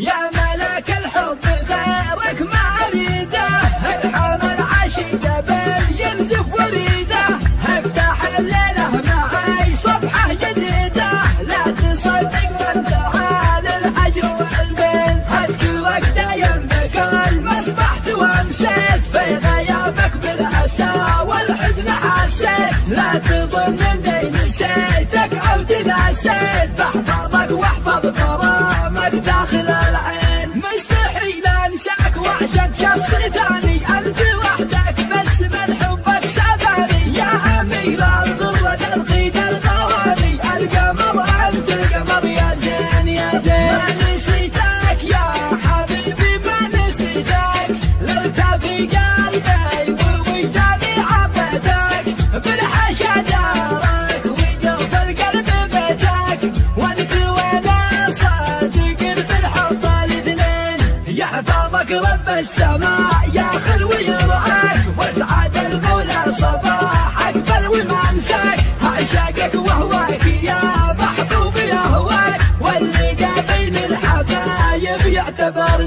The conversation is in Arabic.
يا ملك الحب غيرك ما اريده، ارحم العاشق قبل ينزف وريده، افتح الليله معي صفحه جديده، لا تصدق من دعا للهجر والبين، اذكرك دايم بكل ما اصبحت وامسيت، في غيابك بالاسى والحزن حسيت، لا تظن اني نسيتك او تناسيت، بحفظك واحفظ غرامك داخل العين، مستحيل انساك واعشق شخص ثاني، انت وحدك بس من حبك سباني، يا امير الغرة القيد الغواني، القمر انت القمر يا زين يا زين، ما نسيتك يا حبيبي ما نسيتك، لو تبي قلبي ووجداني عبدك، بالحشا دارك وجوف القلب بيتك، وانت وانا صادق في الحب الاثنين، يحفظك رب السماء ياخذ ويرعاك، واسعد المولى صباحك بل وما انساك، اعشقك وهواك يا محبوب يهواك، واللقى بين الحبايب يعتبر